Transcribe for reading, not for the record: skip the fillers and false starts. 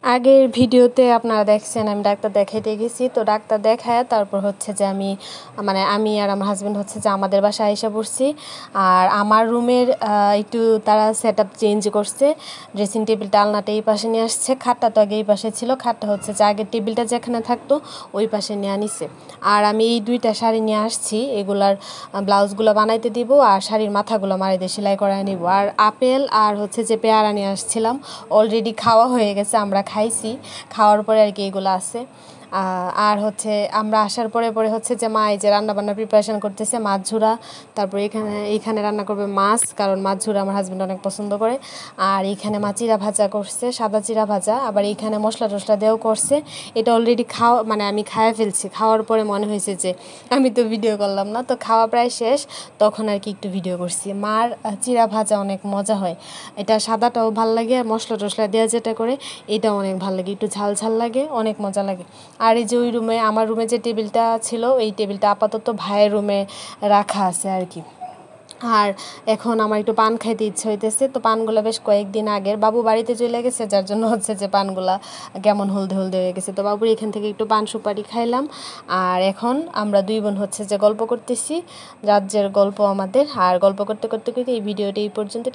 আগের ভিডিওতে আপনারা দেখছেন আমি ডাক্তার দেখাইতে গেছি। তো ডাক্তার দেখায় তারপর হচ্ছে যে আমি আর আমার হাজব্যান্ড হচ্ছে যে আমাদের বাসায় আইসা পড়ছি। আর আমার রুমের একটু তারা সেট আপ চেঞ্জ করছে। ড্রেসিং টেবিলটা আলনাটা এই পাশে নিয়ে আসছে, খাটটা তো আগে এই পাশে ছিল, খাটটা হচ্ছে যে আগের টেবিলটা যেখানে থাকতো ওই পাশে নিয়ে আনিছে। আর আমি এই 2টা শাড়ি নিয়ে আসছি, এগুলার ব্লাউজগুলো বানাইতে দিব আর শাড়ির মাথাগুলো মারিতে সেলাই করায় নিব। আর আপেল আর হচ্ছে যে পেয়ারা নিয়ে আসছিলাম, অলরেডি খাওয়া হয়ে গেছে, আমরা খাইছি, খাওয়ার পরে আর কি এগুলো আছে। আর হচ্ছে আমরা আসার পরে হচ্ছে যে মা এই যে রান্নাবান্নার প্রিপারেশান করতেছে, মাছ ঝুরা। তারপর এইখানে রান্না করবে মাছ, কারণ মাছ ঝুরা আমার হাজব্যান্ড অনেক পছন্দ করে। আর এইখানে মা চিরা ভাজা করছে, সাদা চিরা ভাজা, আবার এইখানে মশলা টশলা দেওয়াও করছে। এটা অলরেডি আমি খাওয়া ফেলছি। খাওয়ার পরে মনে হয়েছে যে আমি তো ভিডিও করলাম না, তো খাওয়া প্রায় শেষ, তখন আর কি একটু ভিডিও করছি। মার চিরা ভাজা অনেক মজা হয়, এটা সাদাটাও ভাল লাগে, আর মশলা টশলা দেওয়া যেটা করে এটাও অনেক ভালো লাগে, একটু ঝাল ঝাল লাগে, অনেক মজা লাগে। আর এই যে ওই রুমে, আমার রুমে যে টেবিলটা ছিল, এই টেবিলটা আপাতত ভাইয়ের রুমে রাখা আছে আর কি। আর এখন আমার একটু পান খাইতে ইচ্ছে হইতেছে, তো পানগুলো বেশ কয়েকদিন আগের, বাবু বাড়িতে চলে গেছে, যার জন্য হচ্ছে যে পানগুলা কেমন হলদে হলদে হয়ে গেছে। তো বাবুর এখান থেকে একটু পান সুপারি খাইলাম। আর এখন আমরা 2 বোন হচ্ছে যে গল্প করতেছি, রাজ্যের গল্প আমাদের। আর গল্প করতে করতে করতে এই ভিডিওটা এই পর্যন্ত।